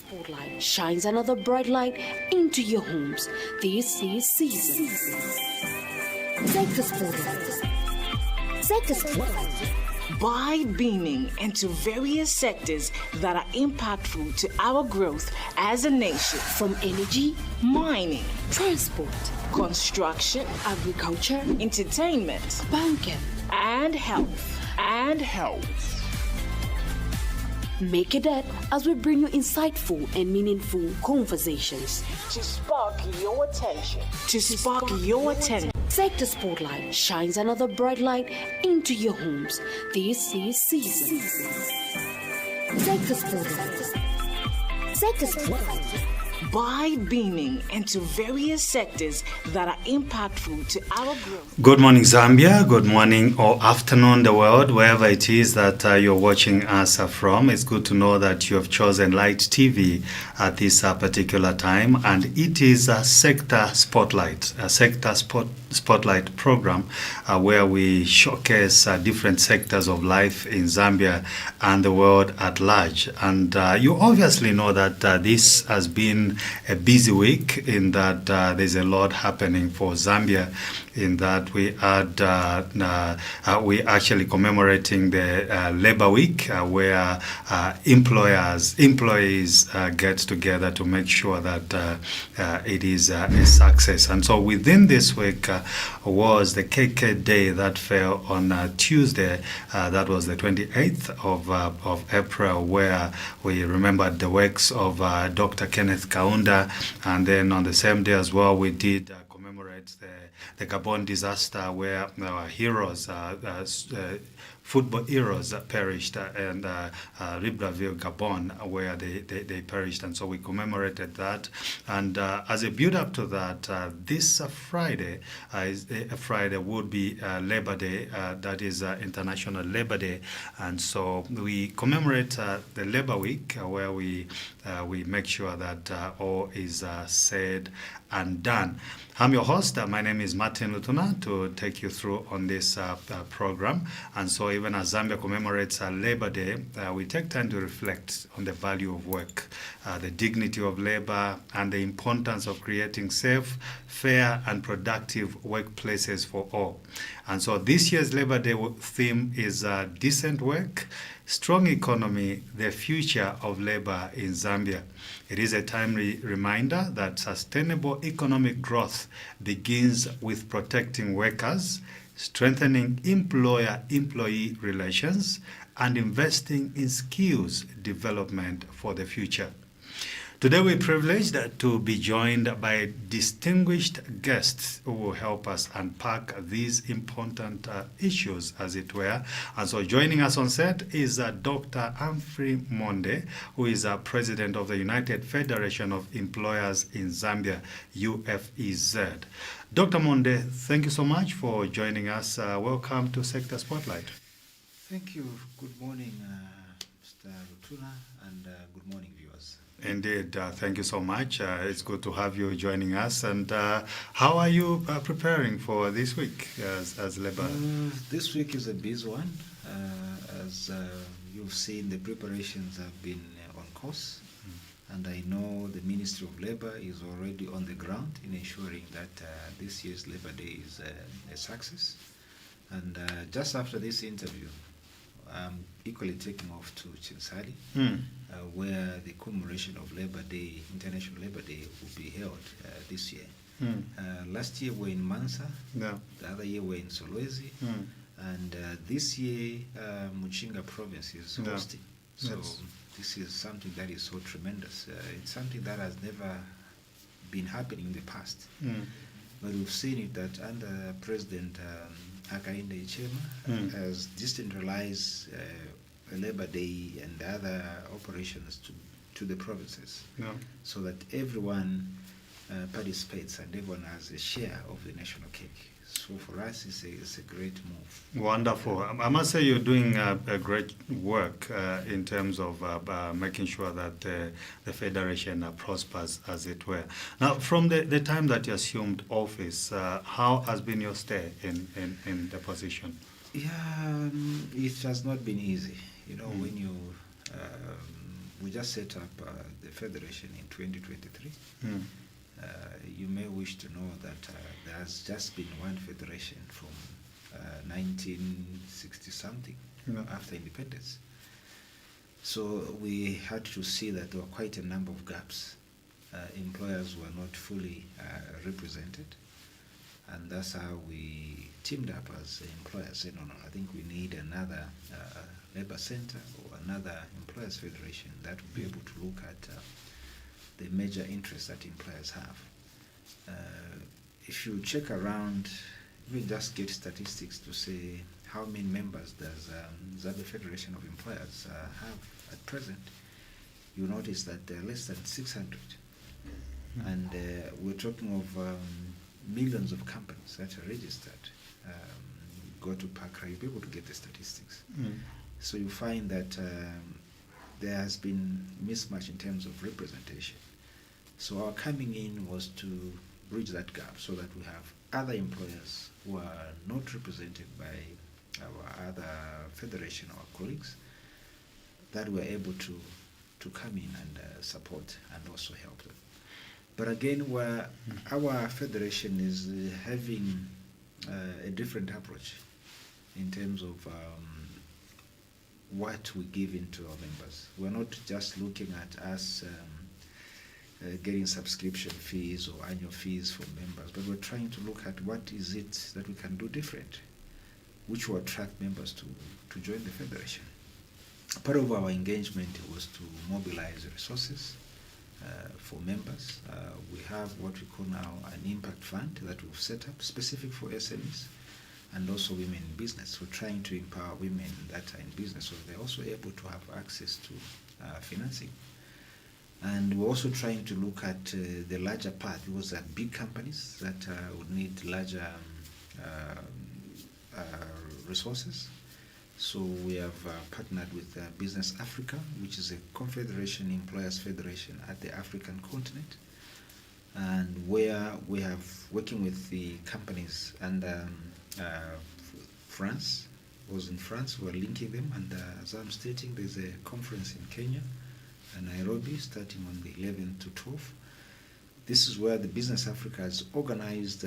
spotlight shines another bright light into your homes this season. Sector Spotlight. Sector Spotlight. By beaming into various sectors that are impactful to our growth as a nation, From energy, mining, transport, construction, agriculture, entertainment, banking, and health. make it that as we bring you insightful and meaningful conversations. To spark your attention. Sector Spotlight shines another bright light into your homes this season. Sector Spotlight. Sector Spotlight. By beaming into various sectors that are impactful to our growth. Good morning, Zambia. Good morning or afternoon, the world, wherever it is that you're watching us from. It's good to know that you have chosen Light TV at this particular time, and it is a Sector Spotlight, Spotlight program where we showcase different sectors of life in Zambia and the world at large. And you obviously know that this has been a busy week in that there's a lot happening for Zambia, in that we actually commemorating the Labor Week, where employees get together to make sure that it is a success. And so within this week was the KK Day that fell on Tuesday. That was the 28th of April, where we remembered the works of Dr. Kenneth Kaunda. And then on the same day as well, we did commemorate the Gabon disaster, where our heroes, football heroes perished, and Libreville, Gabon, where they perished. And so we commemorated that. And as a build-up to that, this Friday would be Labor Day, that is International Labor Day. And so we commemorate the Labor Week, where we make sure that all is said and done. I'm your host. My name is Martin Lutuna, to take you through on this program. And so even as Zambia commemorates Labor Day, we take time to reflect on the value of work, the dignity of labor, and the importance of creating safe, fair, and productive workplaces for all. And so this year's Labor Day theme is decent work, strong economy, the future of labor in Zambia. It is a timely reminder that sustainable economic growth begins with protecting workers, strengthening employer-employee relations, and investing in skills development for the future. Today we're privileged to be joined by distinguished guests who will help us unpack these important issues, as it were. And so joining us on set is Dr. Humphrey Monde, who is President of the United Federation of Employers in Zambia, UFEZ. Dr. Monde, thank you so much for joining us. Welcome to Sector Spotlight. Thank you. Good morning, Mr. Rutuna, and good morning, viewers. Indeed. Thank you so much. It's good to have you joining us. And how are you preparing for this week as Labor? This week is a busy one. As you've seen, the preparations have been on course. And I know the Ministry of Labor is already on the ground in ensuring that this year's Labor Day is a success. And just after this interview, I'm equally taking off to Chinsali, where the commemoration of Labor Day, International Labor Day, will be held this year. Last year we were in Mansa, the other year we were in Solwezi, and this year Muchinga province is hosting. So this is something that is so tremendous. It's something that has never been happening in the past. But we've seen it that under President Hakainde Hichilema has decentralized Labor Day and other operations to the provinces, so that everyone participates and everyone has a share of the national cake. So for us, it's a great move. Wonderful. I must say you're doing a great work in terms of making sure that the Federation prospers, as it were. Now, from the time that you assumed office, how has been your stay in the position? Yeah, it has not been easy. You know, when you we just set up the federation in 2023. You may wish to know that there has just been one federation from 1960 something, after independence. So we had to see that there were quite a number of gaps. Employers were not fully represented, and that's how we teamed up as employers. Said, no, I think we need another labor center or another employers federation that will be able to look at the major interests that employers have. If you check around, you can just get statistics to say how many members does Zambia Federation of Employers have at present. You notice that there are less than 600. And we're talking of millions of companies that are registered. Go to PACRA, you'll be able to get the statistics. So you find that there has been mismatch in terms of representation. So our coming in was to bridge that gap so that we have other employers who are not represented by our other federation, our colleagues, that were able to come in and support and also help them. But again, where our federation is having a different approach in terms of what we give into our members. We're not just looking at us getting subscription fees or annual fees for members, but we're trying to look at what is it that we can do different, which will attract members to join the federation. Part of our engagement was to mobilize resources for members. We have what we call now an impact fund that we've set up specific for SMEs and also women in business. We're trying to empower women that are in business so they're also able to have access to financing. And we're also trying to look at the larger part, because there are big companies that would need larger resources. So we have partnered with Business Africa, which is a confederation, employers federation at the African continent, and where we have working with the companies. And France was in France, we're linking them, and as I'm stating, there's a conference in Kenya and Nairobi starting on the 11th to 12th. This is where the Business Africa has organized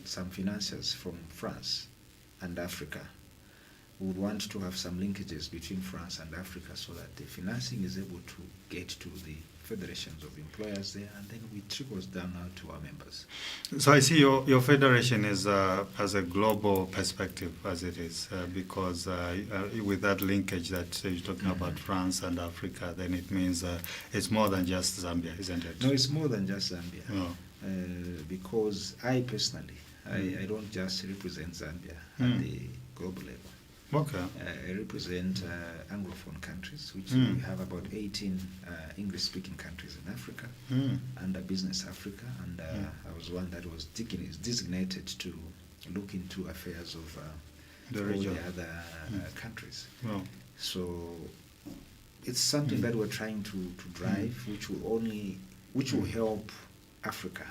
some financiers from France and Africa. We would want to have some linkages between France and Africa so that the financing is able to get to the federations of employers there, and then we trickles down now to our members. So I see your federation is has a global perspective as it is, because with that linkage that you're talking about France and Africa, then it means it's more than just Zambia, isn't it? No, it's more than just Zambia. No. Because I personally, I don't just represent Zambia at the global level. Okay. I represent Anglophone countries, which we have about 18 English-speaking countries in Africa under Business Africa, and I was one that was designated to look into affairs of the all region. the other countries. Well. So it's something that we're trying to drive, which will help Africa.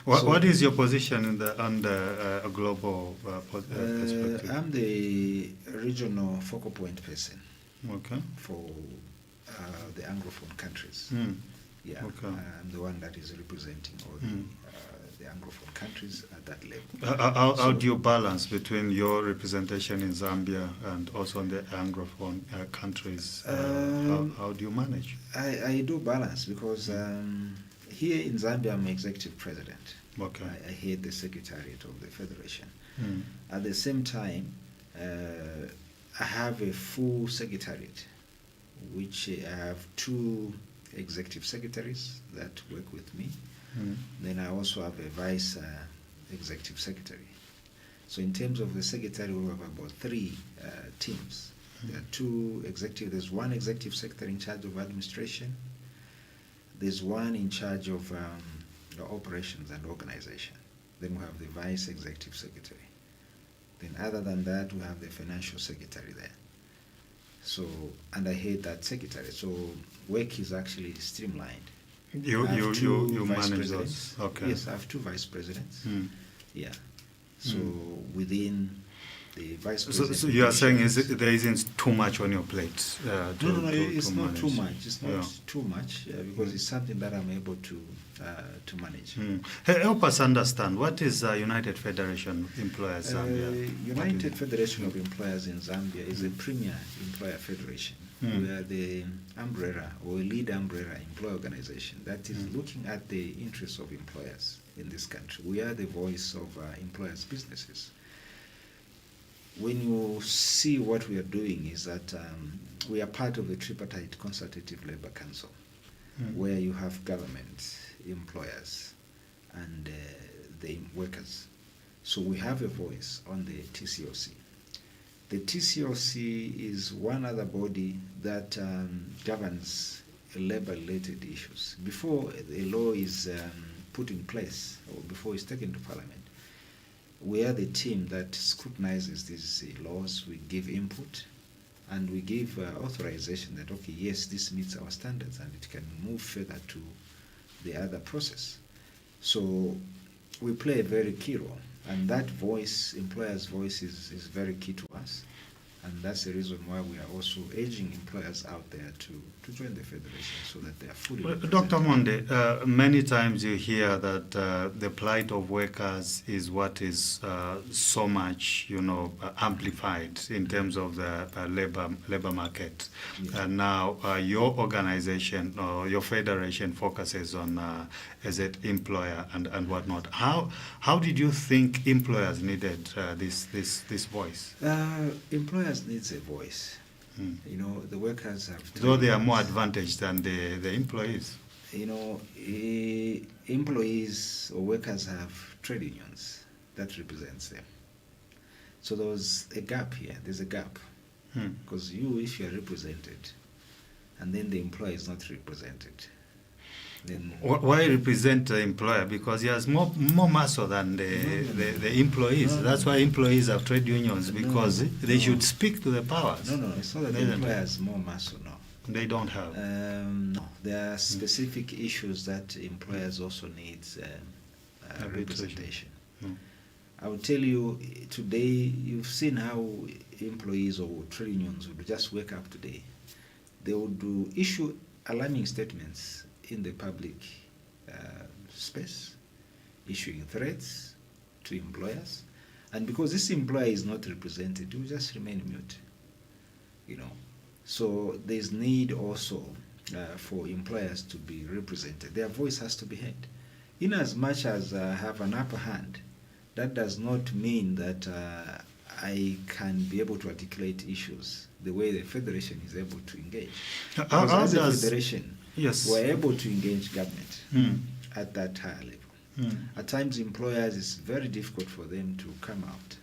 What is your position in under a global perspective? I'm the regional focal point person for the Anglophone countries. Yeah, Okay. I'm the one that is representing all the Anglophone countries at that level. How do you balance between your representation in Zambia and also in the Anglophone countries? How do you manage? I do balance because here in Zambia, I'm executive president. Okay. I head the secretariat of the federation. At the same time, I have a full secretariat, which I have 2 executive secretaries that work with me. Then I also have a vice executive secretary. So in terms of the secretary, we have about 3 teams. There are 2 executive. There's 1 executive secretary in charge of administration. There's 1 in charge of the operations and organization. Then we have the vice executive secretary. Then other than that, we have the financial secretary there. So, and I head that secretary. So work is actually streamlined. You manage those. Okay. Yes, I have 2 vice presidents. Yeah. So within the vice So, president. so you are saying there isn't too much on your plate? No, it's not too much. It's not Yeah. too much because it's something that I'm able to manage. Help us understand, what is United Federation Employers Zambia? United Federation of Employers in Zambia is a premier employer federation. We are the umbrella or lead umbrella employer organization that is looking at the interests of employers in this country. We are the voice of employers' businesses. When you see what we are doing is that we are part of the tripartite consultative labor council, where you have government, employers, and the workers. So we have a voice on the TCOC. The TCOC is one other body that governs labor-related issues. Before a law is put in place or before it's taken to Parliament, we are the team that scrutinizes these laws. We give input and we give authorization that, okay, yes, this meets our standards and it can move further to the other process. So we play a very key role, and that voice, employers' voice, is very key to us. And that's the reason why we are also urging employers out there to join the federation so that they are fully represented. Dr. Monde, many times you hear that the plight of workers is what is so much, amplified in terms of the labor market. Yeah. And now your organization or your federation focuses on as an employer and whatnot. How did you think employers needed this voice? Employers needs a voice. The workers have... Though they are more advantaged than the employees. Employees or workers have trade unions that represents them. So there's a gap here. There's a gap. Because if you are represented and then the employer is not represented, then... Why represent the employer? Because he has more muscle than the employees. That's why employees have trade unions, because they should speak to the powers. No, it's not that the employer has more muscle, no. They don't have. No, there are specific issues that employers also need representation. I will tell you, today, you've seen how employees or trade unions would just wake up today. They would issue alarming statements in the public space, issuing threats to employers. And because this employer is not represented, it will just remain mute. So there's need also for employers to be represented. Their voice has to be heard. In as much as I have an upper hand, that does not mean that I can be able to articulate issues the way the federation is able to engage. As a federation, we're able to engage government at that higher level. At times, employers, it's very difficult for them to come out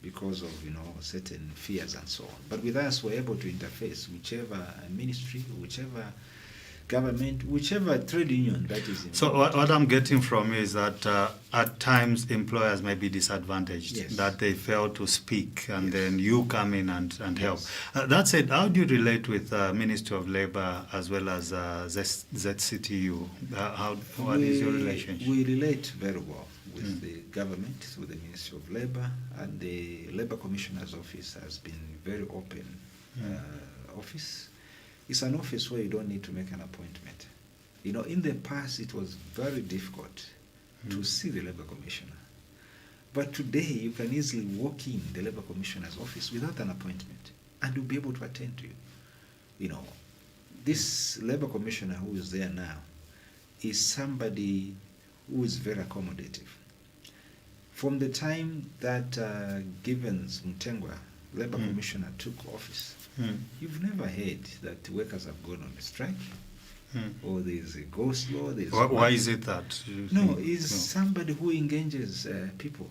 because of certain fears and so on. But with us, we're able to interface whichever ministry, whichever government, whichever trade union that is involved. So what I'm getting from is that at times employers may be disadvantaged, that they fail to speak, and then you come in and help. That said, how do you relate with Ministry of Labor as well as ZCTU? What is your relationship? We relate very well with the government, with the Ministry of Labor, and the Labor Commissioner's office has been very open office. It's an office where you don't need to make an appointment. In the past, it was very difficult to see the Labor Commissioner. But today, you can easily walk in the Labor Commissioner's office without an appointment, and you'll be able to attend to you. This Labor Commissioner who is there now is somebody who is very accommodative. From the time that Givens Mutengwa, Labor Commissioner, took office, you've never heard that workers have gone on a strike, or there's a ghost law. Why is it that? He's somebody who engages people.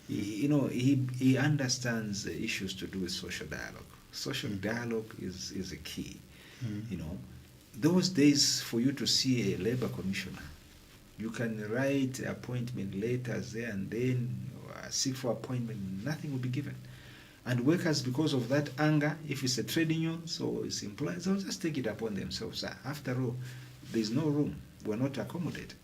He understands the issues to do with social dialogue. Social dialogue is a key. Those days for you to see a labor commissioner, you can write appointment letters there and then, or seek for appointment, nothing will be given. And workers, because of that anger, if it's a trade union, so it's employers, they'll just take it upon themselves. After all, there's no room. We're not accommodated.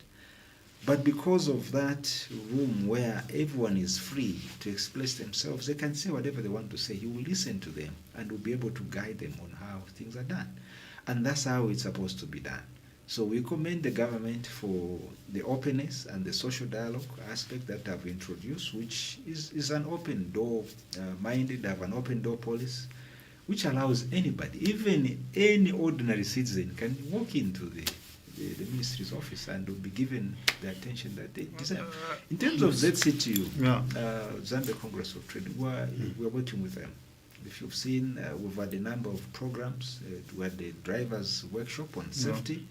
But because of that room where everyone is free to express themselves, they can say whatever they want to say. He will listen to them and will be able to guide them on how things are done. And that's how it's supposed to be done. So we commend the government for the openness and the social dialogue aspect that I've introduced, which is an open door minded, have an open door policy, which allows anybody, even any ordinary citizen, can walk into the ministry's office and will be given the attention that they deserve. In terms of ZCTU, Zambia Congress of Trade, we're working with them. If you've seen, we've had a number of programs. We had the drivers' workshop on safety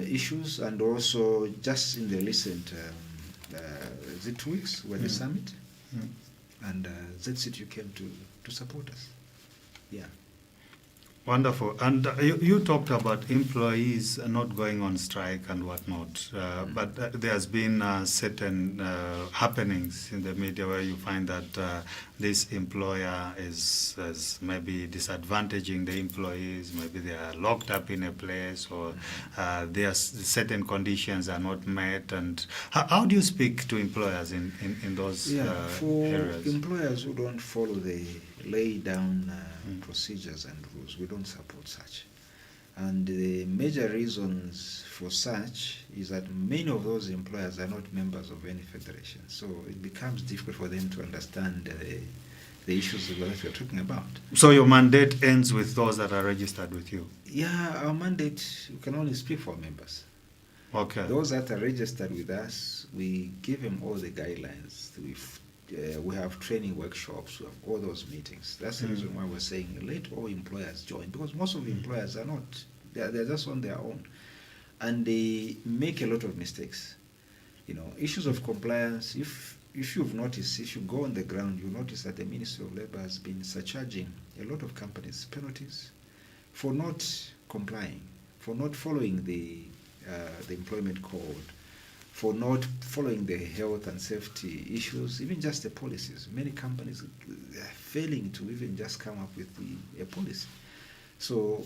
issues, and also just in the recent, is it 2 weeks, we had the summit, and ZCTU came to support us. Yeah. Wonderful. And you talked about employees not going on strike and whatnot, but there has been certain happenings in the media where you find that this employer is maybe disadvantaging the employees, maybe they are locked up in a place, or there are certain conditions are not met. And how do you speak to employers in those for areas? employers who don't follow the lay down procedures and rules, we don't support such. And the major reasons for such is that many of those employers are not members of any federation, so it becomes difficult for them to understand the issues that we're talking about. So your mandate ends with those that are registered with you? Yeah, our mandate, we can only speak for members. Okay. Those that are registered with us, we give them all the guidelines. We have training workshops, we have all those meetings. That's the reason why we're saying let all employers join, because most of the employers are not, they're just on their own, and they make a lot of mistakes. Issues of compliance, if you've noticed, if you go on the ground, you notice that the Ministry of Labour has been surcharging a lot of companies penalties for not complying, for not following the employment code, for not following the health and safety issues, even just the policies. Many companies are failing to even just come up with a policy. So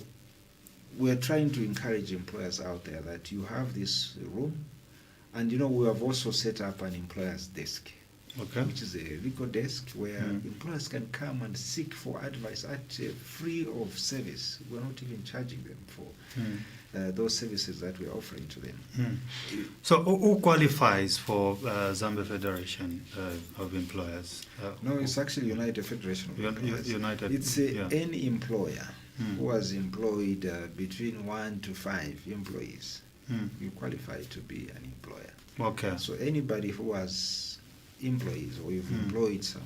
we're trying to encourage employers out there that you have this room, and we have also set up an employer's desk, which is a legal desk where employers can come and seek for advice at free of service. We're not even charging them for those services that we're offering to them. So who qualifies for Zambia Federation of Employers? No, it's actually United Federation of Employers. United, it's any employer who has employed between 1 to 5 employees. You qualify to be an employer. Okay. So anybody who has employees, or you've employed some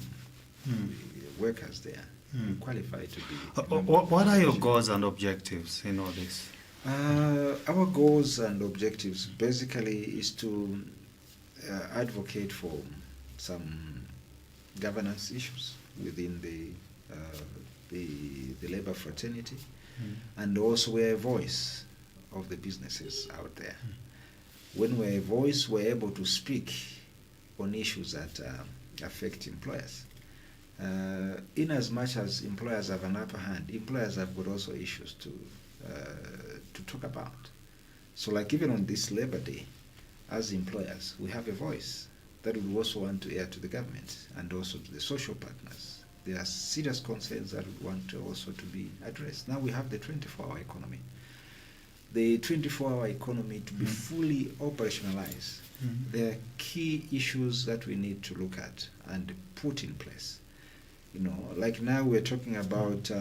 workers there, you qualify to be. What are your goals and objectives in all this? Our goals and objectives basically is to advocate for some governance issues within the labor fraternity, and also we're a voice of the businesses out there. When we're a voice, we're able to speak on issues that affect employers. In as much as employers have an upper hand, employers have got also issues to talk about. So like even on this Labor Day, as employers, we have a voice that we also want to air to the government and also to the social partners. There are serious concerns that we want to also to be addressed. Now we have the 24-hour economy. The 24-hour economy to be fully operationalized, there are key issues that we need to look at and put in place. Like now we're talking about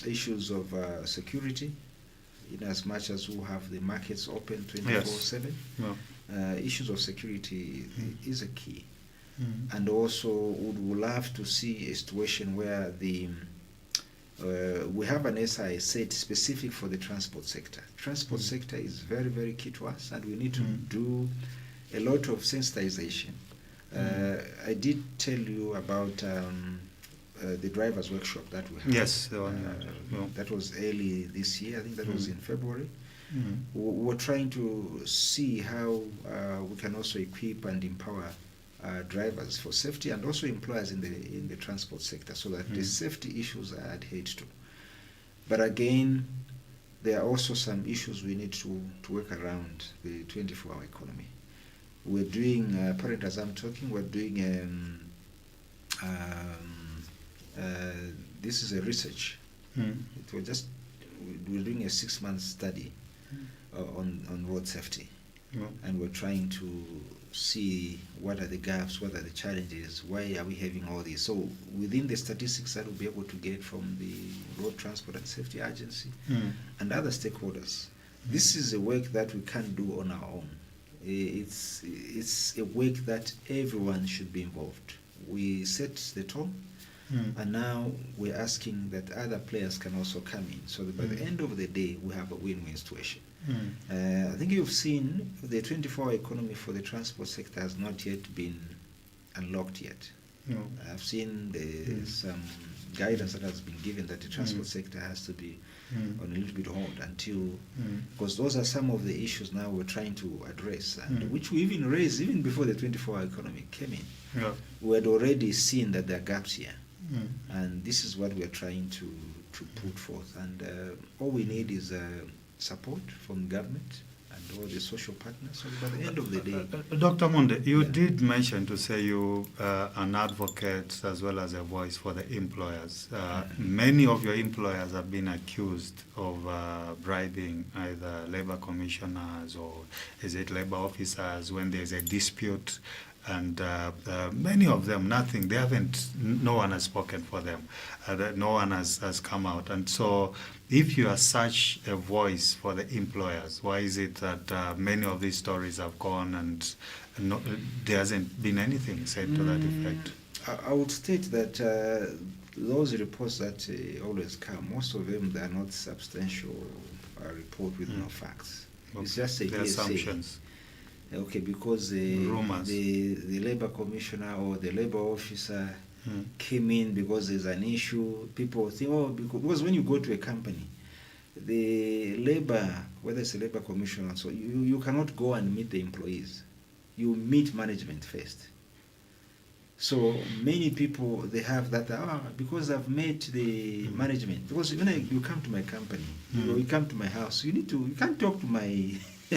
issues of security, in as much as we have the markets open 24/7. Issues of security is a key. And also would love to see a situation where we have an SI set specific for the transport sector. Transport sector is very, very key to us, and we need to do a lot of sensitization. I did tell you about the drivers' workshop that we had. Yes, the one, that was early this year. I think that was in February. We were trying to see how we can also equip and empower drivers for safety, and also employers in the transport sector, so that the safety issues are adhered to. But again, there are also some issues we need to work around the 24-hour economy. We're doing, apparently as I'm talking, we're doing, this is a research. We're doing a 6-month study on road safety. And we're trying to see what are the gaps, what are the challenges, why are we having all these. So within the statistics that we'll be able to get from the Road Transport and Safety Agency and other stakeholders, this is a work that we can't do on our own. It's a work that everyone should be involved. We set the tone, and now we're asking that other players can also come in, so that by the end of the day we have a win-win situation. I think you've seen the 24-hour economy for the transport sector has not yet been unlocked yet. I've seen some guidance that has been given that the transport sector has to be on a little bit hold until, because those are some of the issues now we're trying to address, and which we even raised even before the 24-hour economy came in. We had already seen that there are gaps here, and this is what we're trying to put forth, and all we need is support from government and all the social partners. So by the end of the day, Dr. Monde, you did mention to say you are an advocate as well as a voice for the employers. Many of your employers have been accused of bribing either labor commissioners or is it labor officers when there's a dispute, and many of them, nothing, they haven't, no one has spoken for them, no one has come out. And so if you are such a voice for the employers, why is it that many of these stories have gone and there hasn't been anything said to that effect? I would state that those reports that always come, most of them, they are not substantial report with no facts. It's just a assumptions. Okay, because the labor commissioner or the labor officer came in because there's an issue. People think, oh, because when you go to a company, the labor, whether it's a labor commissioner, so you cannot go and meet the employees. You meet management first. So many people, they have that, because I've met the management. Because when you come to my company, you come to my house, you can't talk to my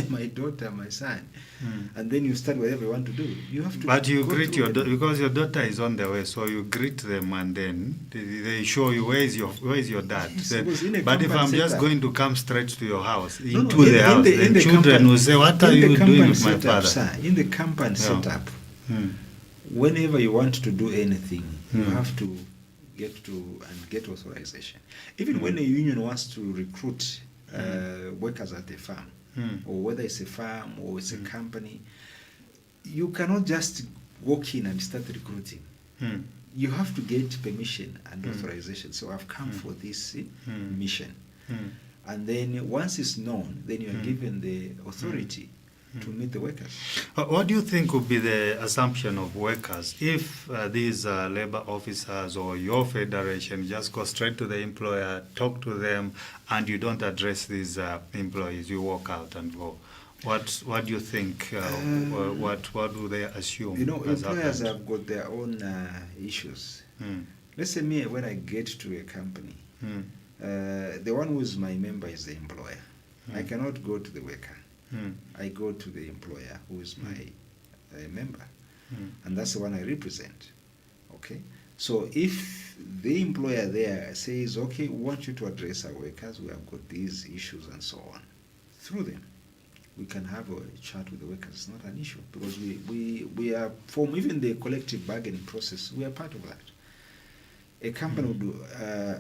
my daughter, my son, and then you start whatever you want to do. You have to. But you greet your daughter because your daughter is on the way, so you greet them and then they show you where is your dad. But if I'm just going to come straight to your house, the house, the children will say, "What are you doing with my father?" Sir, in the company setup, whenever you want to do anything, you have to get authorization. Even when a union wants to recruit workers at a farm, or whether it's a farm or it's a company, you cannot just walk in and start recruiting. You have to get permission and authorization. So I've come for this mission. And then once it's known, then you are given the authority to meet the workers. What do you think would be the assumption of workers if these labor officers or your federation just go straight to the employer, talk to them, and you don't address these employees, you walk out and go? What do you think? What do they assume? Employers have got their own issues. Let's say me, when I get to a company, the one who is my member is the employer. I cannot go to the worker. I go to the employer who is my member, and that's the one I represent. Okay, so if the employer there says, okay, we want you to address our workers, we have got these issues and so on, through them, we can have a chat with the workers. It's not an issue, because we are, from even the collective bargaining process, we are part of that. A company would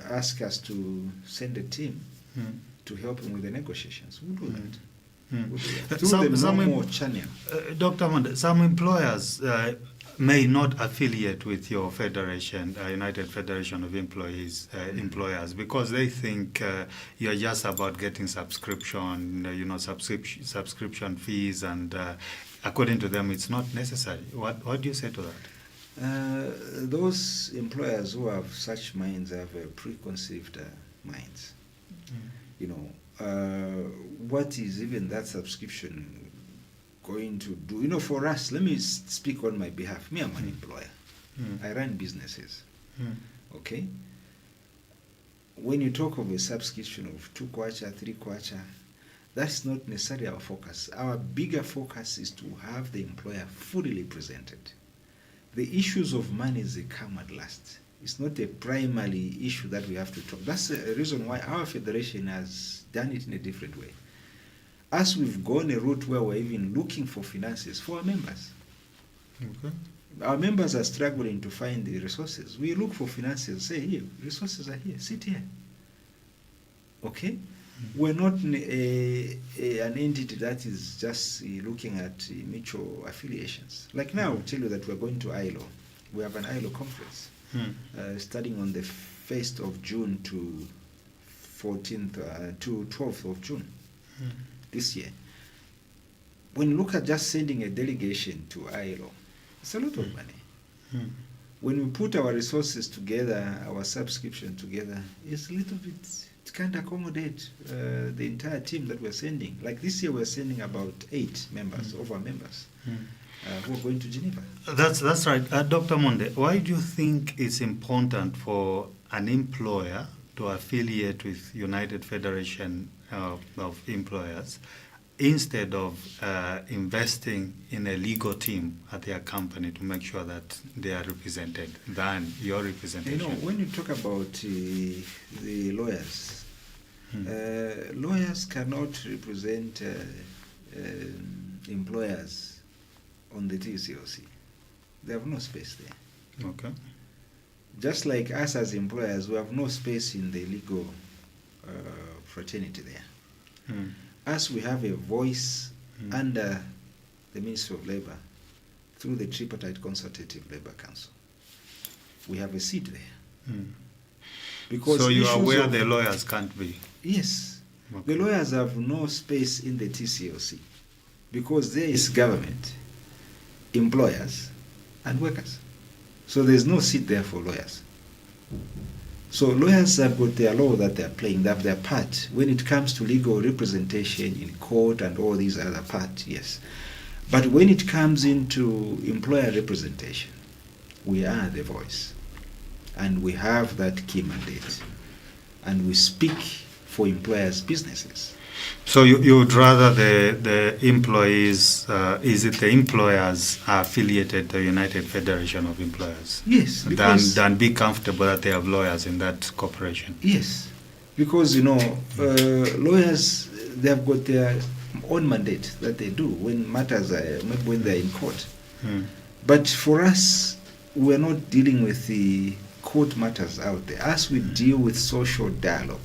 ask us to send a team to help them with the negotiations. We'll do that. Dr. Monde, some employers may not affiliate with your federation, United Federation of Employees, employers, because they think you're just about getting subscription, subscription fees, and according to them, it's not necessary. What do you say to that? Those employers who have such minds have preconceived minds. What is even that subscription going to do? For us, let me speak on my behalf. Me, I'm an employer. I run businesses. Okay? when you talk of a subscription of 2 kwacha, 3 kwacha, that's not necessarily our focus. Our bigger focus is to have the employer fully represented. The issues of money, they come at last. It's not a primary issue that we have to talk. That's the reason why our federation has done it in a different way. As we've gone a route where we're even looking for finances for our members. Okay. Our members are struggling to find the resources. We look for finances, say, here, resources are here, sit here. Okay? We're not an entity that is just looking at mutual affiliations. Like now, I'll tell you that we're going to ILO. We have an ILO conference starting on the 1st of June to 14th to 12th of June this year. When you look at just sending a delegation to ILO, it's a lot of money. When we put our resources together, our subscription together, it's a little bit, it can't accommodate the entire team that we're sending. Like this year, we're sending about 8 members, of our members, who are going to Geneva. That's right. Dr. Monde, why do you think it's important for an employer to affiliate with United Federation of Employers instead of investing in a legal team at their company to make sure that they are represented than your representation? You know, when you talk about the lawyers, lawyers cannot represent employers on the TCOC. They have no space there. Okay. Just like us as employers, we have no space in the legal fraternity there. As we have a voice under the Ministry of Labour through the Tripartite Consultative Labour Council, we have a seat there. Because so you are aware the lawyers can't be? Yes. Okay. The lawyers have no space in the TCOC because there is government, employers, and workers. So there's no seat there for lawyers. So lawyers have got their law that they're playing, they have their part. When it comes to legal representation in court and all these other parts, yes. But when it comes into employer representation, we are the voice. And we have that key mandate. And we speak for employers' businesses. So you would rather the employees, is it the employers are affiliated to the United Federation of Employers? Yes. Than be comfortable that they have lawyers in that corporation? Yes. Because, you know, lawyers, they have got their own mandate that they do when matters are, maybe when they're in court. But for us, we're not dealing with the court matters out there. As we deal with social dialogue,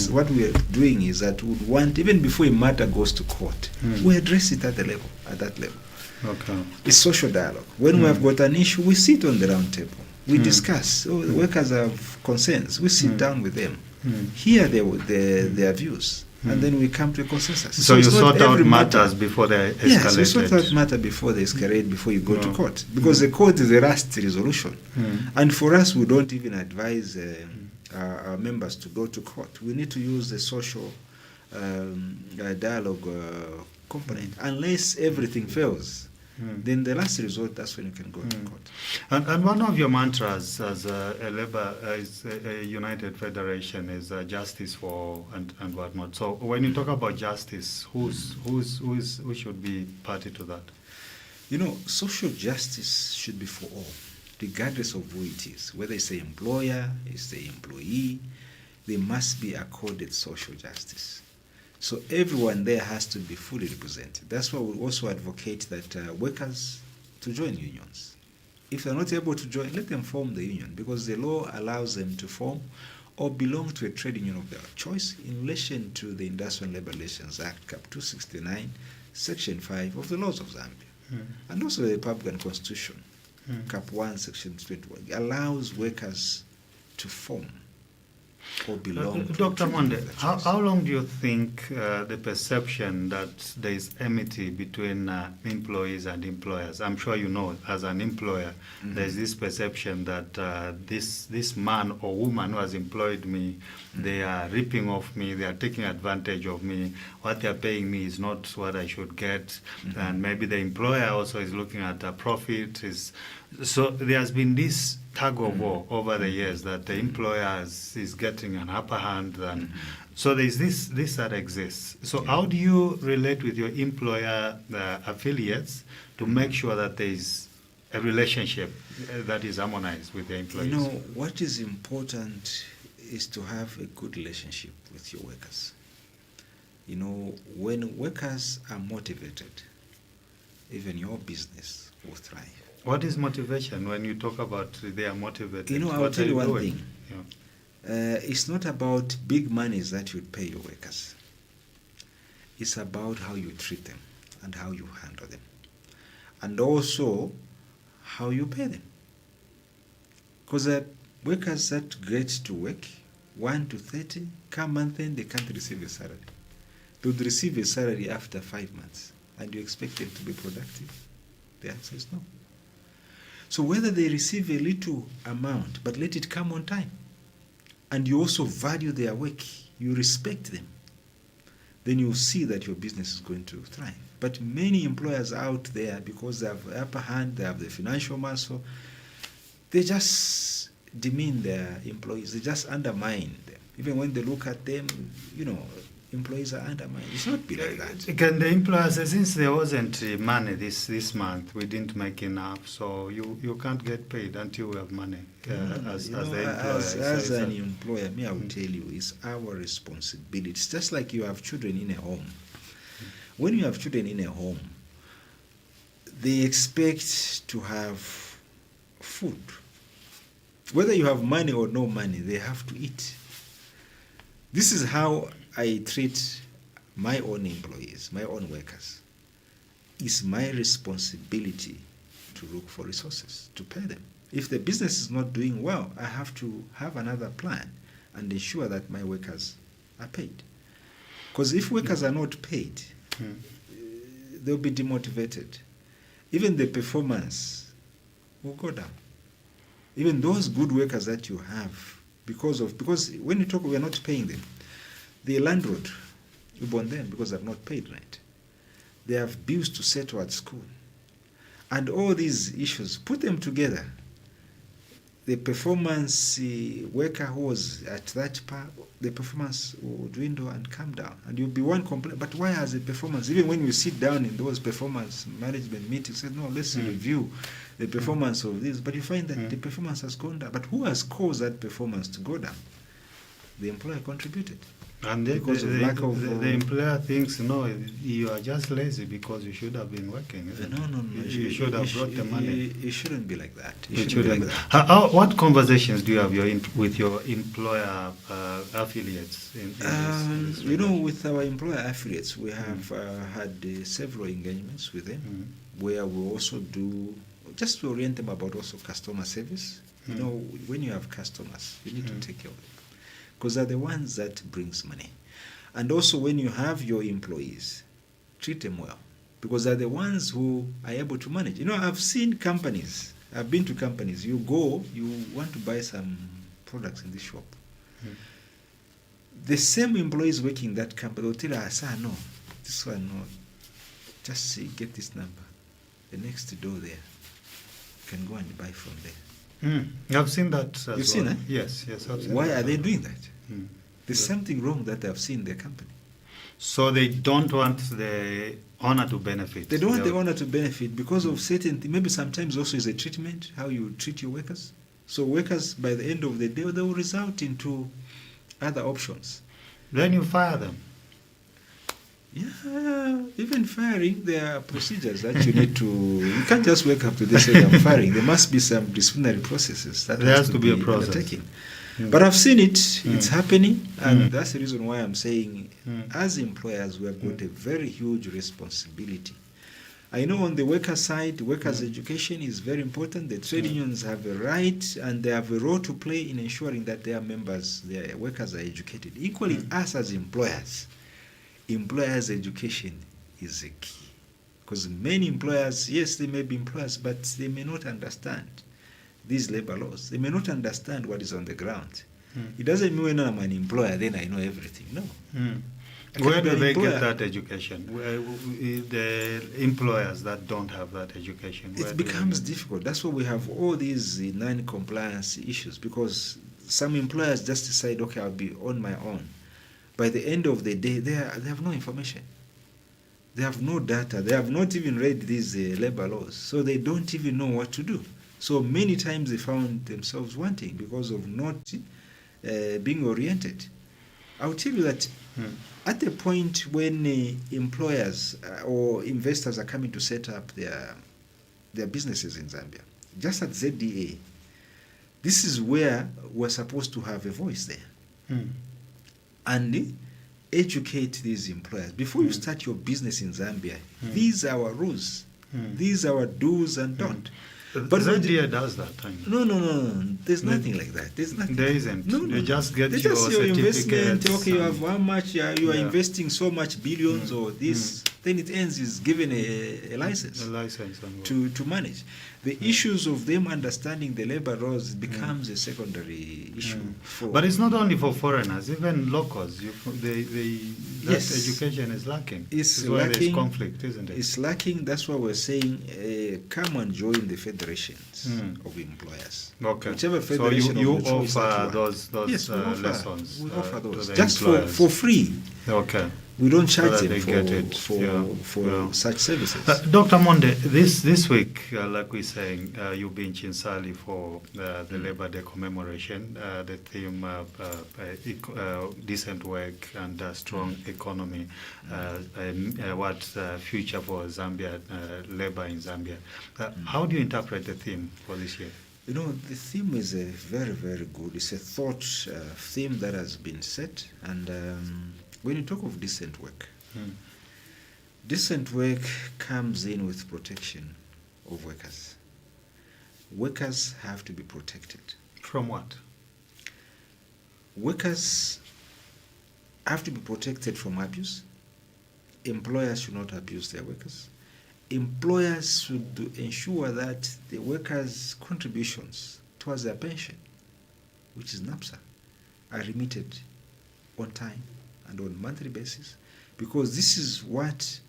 what we're doing is that we would want, even before a matter goes to court, we address it at that level. Okay. It's social dialogue. When we have got an issue, we sit on the round table. We discuss. Oh, the workers have concerns. We sit down with them, hear their views, and then we come to a consensus. So you sort out matters before they escalate. Yes, you sort out matter before they escalate, before you go to court. Because the court is a last resolution. And for us, we don't even advise our members to go to court. We need to use the social dialogue component. Unless everything fails, then the last resort, that's when you can go to court. And one of your mantras as a labor, is a United Federation is justice for and whatnot. So when you talk about justice, who should be party to that? You know, social justice should be for all, regardless of who it is. Whether it's the employer, it's the employee, they must be accorded social justice. So everyone there has to be fully represented. That's why we also advocate that workers to join unions. If they're not able to join, let them form the union, because the law allows them to form or belong to a trade union of their choice in relation to the Industrial Labour Relations Act, Cap 269, Section 5 of the laws of Zambia. And also the Republican Constitution, Cap 1, Section 21, allows workers to form or belong to Dr. Monde, how long do you think the perception that there is enmity between employees and employers? I'm sure you know, as an employer, there's this perception that this man or woman who has employed me, they are ripping off me, they are taking advantage of me, what they're paying me is not what I should get, and maybe the employer also is looking at a profit, is So there has been this tug of war over the years that the employer is getting an upper hand than. So there's this that exists. So how do you relate with your employer affiliates to make sure that there is a relationship that is harmonized with the employees? You know, what is important is to have a good relationship with your workers. You know, when workers are motivated, even your business will thrive. What is motivation when you talk about they are motivated? You know, I'll What tell are you one doing? thing. Yeah. It's not about big monies that you pay your workers. It's about how you treat them and how you handle them. And also how you pay them. Because workers that get to work, 1 to 30, come month end, they can't receive a salary. They would receive a salary after 5 months. And you expect them to be productive? The answer is no. So whether they receive a little amount, but let it come on time, and you also value their work, you respect them, then you'll see that your business is going to thrive. But many employers out there, because they have the upper hand, they have the financial muscle, they just demean their employees, they just undermine them. Even when they look at them, you know, employees are undermined. It should not be like that. Can the employer say, since there wasn't money this month, we didn't make enough, so you can't get paid until we have money as the employer? As an employer, me, I will tell you, it's our responsibility. It's just like you have children in a home. When you have children in a home, they expect to have food. Whether you have money or no money, they have to eat. This is how I treat my own employees, my own workers. It's my responsibility to look for resources, to pay them. If the business is not doing well, I have to have another plan and ensure that my workers are paid. Because if workers are not paid, they'll be demotivated. Even the performance will go down. Even those good workers that you have, because when you talk, we are not paying them. The landlord, you burn them because they've not paid rent. They have bills to settle at school. And all these issues, put them together. The performance worker who was at that part, the performance will dwindle and come down. And you'll be one complaint, but why has the performance, even when you sit down in those performance management meetings, say, no, let's review the performance of this, but you find that the performance has gone down. But who has caused that performance to go down? The employer contributed. And Because of lack of the employer thinks, no, you are just lazy because you should have been working. Isn't No. it? You should have brought the money. It shouldn't be like that. It shouldn't be. What conversations do you have with your employer affiliates? In this You know, with our employer affiliates, we have had several engagements with them, where we also do, just to orient them about also customer service. You know, when you have customers, you need to take care of them, because they're the ones that brings money. And also when you have your employees, treat them well, because they're the ones who are able to manage. You know, I've seen companies, I've been to companies, you go, you want to buy some products in the shop. The same employees working in that company will tell you, sir, no, this one, no, just see, get this number. The next door there, you can go and buy from there. I've seen that as well. You've seen it? Yes, I've seen Why that. are they doing that? There's something wrong that I've seen in their company. So they don't want the owner to benefit. They don't want the owner to benefit because of certain things. Maybe sometimes also is a treatment, how you treat your workers. So workers, by the end of the day, they will result into other options. Then you fire them. Yeah, even firing, there are procedures that you need to. You can't just wake up today and say I'm firing. There must be some disciplinary processes that There has to be a process. undertaken. But I've seen it; it's happening, and that's the reason why I'm saying, as employers, we have got a very huge responsibility. I know on the worker side, workers' education is very important. The trade unions have a right and they have a role to play in ensuring that their members, their workers, are educated. Equally, us as employers. Employers' education is a key, because many employers, yes, they may be employers, but they may not understand these labor laws. They may not understand what is on the ground. It doesn't mean when I'm an employer, then I know everything. No. Where do they get that education? The employers that don't have that education. It becomes difficult. That's why we have all these non-compliance issues, because some employers just decide, okay, I'll be on my own. By the end of the day, they have no information. They have no data. They have not even read these labor laws. So they don't even know what to do. So many times they found themselves wanting because of not being oriented. I'll tell you that at the point when employers or investors are coming to set up their businesses in Zambia, just at ZDA, this is where we're supposed to have a voice there. And educate these employers. Before you start your business in Zambia, these are our rules. These are our do's and don'ts. But Zambia does that. No. There's nothing like that. There's nothing. There isn't. No. You just get They your just your investment. certificates. Okay, you have how much you are investing so much billions or this. Then it ends is given a license. A license and to manage. The issues of them understanding the labor laws becomes a secondary issue. But it's not only for foreigners, even locals. That education is lacking. It's why lacking. There's conflict, isn't it? It's lacking. That's why we're saying, come and join the federations of employers. Okay. Whichever So federation you of choice that offer you those yes, we offer, lessons. we offer to those the just employers. for free. Okay. We don't So charge that them they get it. for such services. Dr. Monde, this week, like we're saying, you've been in Chinsali for the Labor Day commemoration. The theme, decent work and strong economy. What future for Zambia, labor in Zambia. How do you interpret the theme for this year? You know, the theme is a very, very good. It's a thought theme that has been set. And when you talk of decent work, decent work comes in with protection of workers. Workers have to be protected. From what? Workers have to be protected from abuse. Employers should not abuse their workers. Employers should ensure that the workers' contributions towards their pension, which is NAPSA, are remitted on time and on a monthly basis, because this is what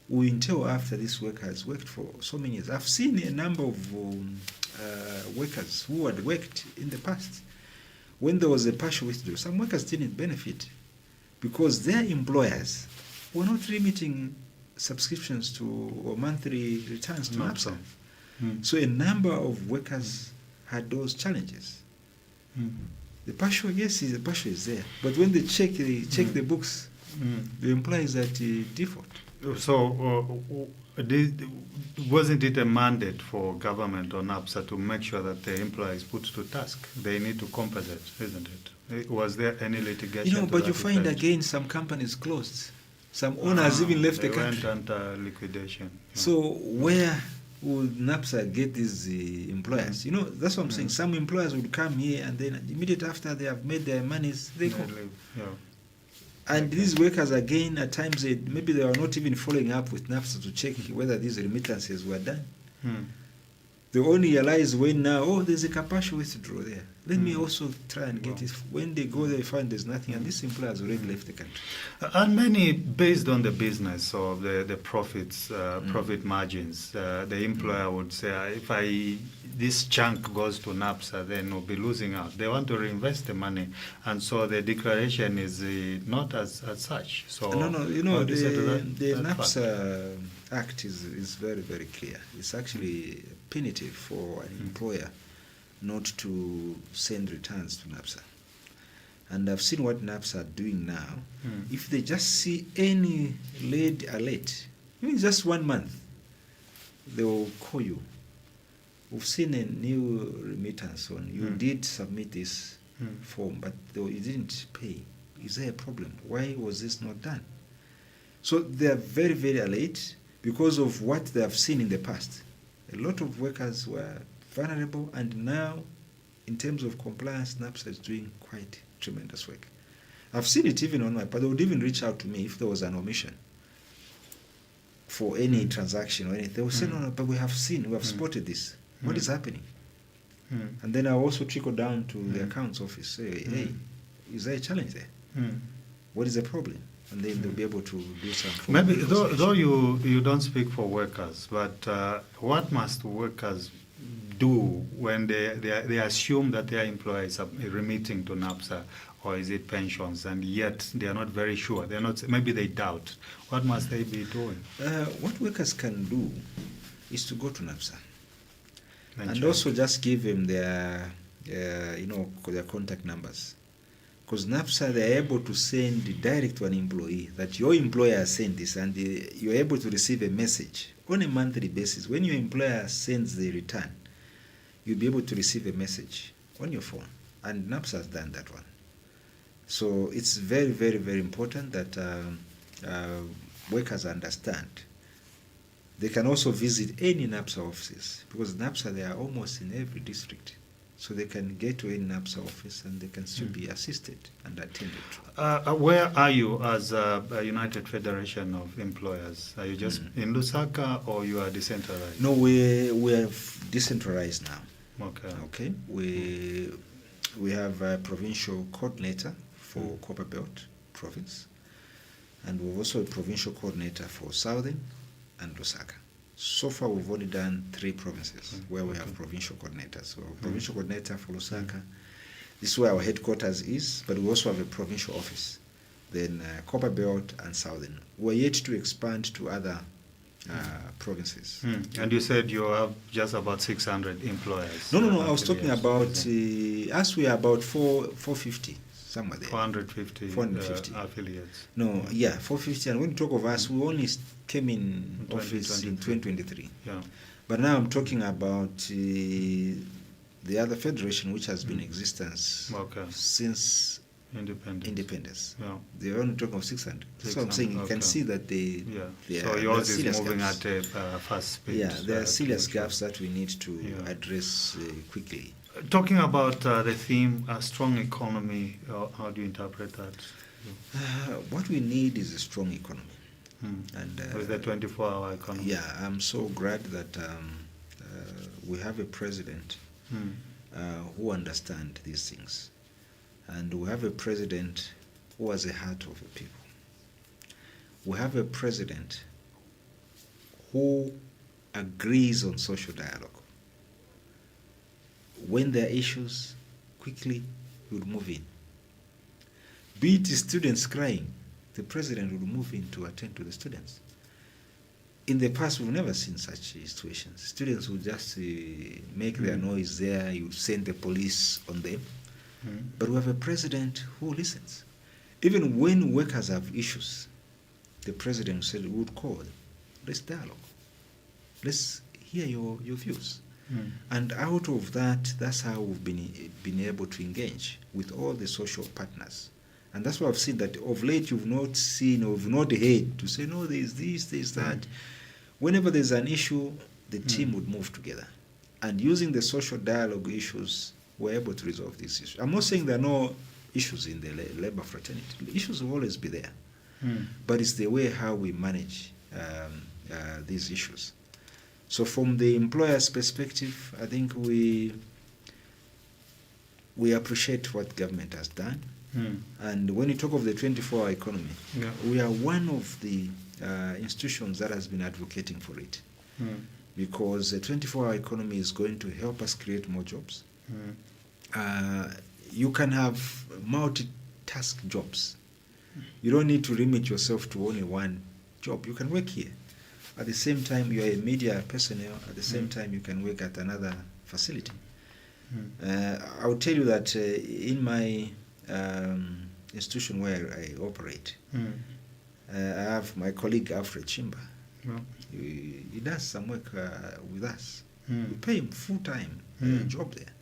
will entail after this worker has worked for so many years. I've seen a number of workers who had worked in the past. When there was a partial withdrawal, some workers didn't benefit because their employers were not remitting subscriptions to or monthly returns to NAPSA. So a number of workers had those challenges. The partial, yes, the partial is there, but when they check the books, the employer is at default. So, wasn't it a mandate for government or NAPSA to make sure that the employer is put to task? They need to compensate, isn't it? Was there any litigation? You know, but you find again some companies closed. Some owners even left the country. They went under liquidation. So where would NAPSA get these employers? You know, that's what I'm saying. Some employers would come here and then immediately after they have made their monies, they go. And these workers, again, at times, maybe they are not even following up with NAPSA to check whether these remittances were done. They only realize when now, oh, there's a partial withdrawal there. Let me also try and get it. When they go there, they find there's nothing, and this employer has already left the country. And many, based on the business or the profits, profit margins, the employer would say, if this chunk goes to NAPSA, then we'll be losing out. They want to reinvest the money, and so the declaration is not as such. So no, you know, the NAPSA Act is very, very clear. It's actually punitive for an employer not to send returns to NAPSA. And I've seen what NAPSA are doing now. If they just see any late alert, even just 1 month, they will call you. We've seen a new remittance on. You did submit this form, but you didn't pay. Is there a problem? Why was this not done? So they are very, very alert because of what they have seen in the past. A lot of workers were vulnerable, and now, in terms of compliance, NAPSA is doing quite tremendous work. I've seen it even on my part. They would even reach out to me if there was an omission for any transaction or anything. They would say, no, but we have spotted this. What is happening? And then I also trickle down to the accounts office, say, hey, is there a challenge there? What is the problem? and then they'll be able to do some. Maybe though you don't speak for workers, but what must workers do when they assume that their employers are remitting to NAPSA, or is it pensions, and yet they are not very sure? They're not. Maybe they doubt. What must they be doing? What workers can do is to go to NAPSA and check. also just give them their contact numbers. Because NAPSA, they are able to send direct to an employee that your employer has sent this, and you're able to receive a message on a monthly basis. When your employer sends the return, you'll be able to receive a message on your phone, and NAPSA has done that one. So it's very, very, very important that workers understand. They can also visit any NAPSA offices, because NAPSA, they are almost in every district. So they can get to any NAPSA office and they can still be assisted and attended to. Where are you as a United Federation of Employers? Are you just in Lusaka, or you are decentralized? No, we have decentralized now. Okay. We have a provincial coordinator for Copper Belt province, and we've also a provincial coordinator for Southern and Lusaka. So far, we've only done 3 provinces where we have provincial coordinators. So, provincial coordinator for Lusaka, this is where our headquarters is, but we also have a provincial office. Then Copper Belt and Southern. We're yet to expand to other provinces. And you said you have just about 600 employers. No. I was talking about us. We are about 450. Somewhere there. 450 affiliates. No, 450. And when you talk of us, we only came in office in 2023. Yeah. But now I'm talking about the other federation, which has been in existence since independence. Yeah. They're only talking of 600. So I'm saying you can see that they so yours is moving gaps. at a fast speed. Yeah, there are serious gaps that we need to address quickly. Talking about the theme, a strong economy, how do you interpret that? What we need is a strong economy. And with the 24-hour economy. Yeah, I'm so glad that we have a president who understands these things. And we have a president who has a heart of the people. We have a president who agrees on social dialogue. When there are issues, quickly he would move in. Be it students crying, the president would move in to attend to the students. In the past, we've never seen such situations. Students would just make their noise there, you send the police on them. But we have a president who listens. Even when workers have issues, the president said, we would call, let's dialogue. Let's hear your views. And out of that, that's how we've been able to engage with all the social partners. And that's why I've seen that of late you've not seen or you've not heard to say, no, there's this, there's that. Whenever there's an issue, the team would move together. And using the social dialogue issues, we're able to resolve these issues. I'm not saying there are no issues in the labor fraternity. The issues will always be there. But it's the way how we manage these issues. So from the employer's perspective, I think we appreciate what government has done. And when you talk of the 24-hour economy, we are one of the institutions that has been advocating for it. Because the 24-hour economy is going to help us create more jobs. You can have multitask jobs. You don't need to limit yourself to only one job. You can work here. At the same time, you are a media personnel. At the same time, you can work at another facility. I will tell you that in my institution where I operate, I have my colleague Alfred Chimba. He does some work with us. We pay him full-time job there.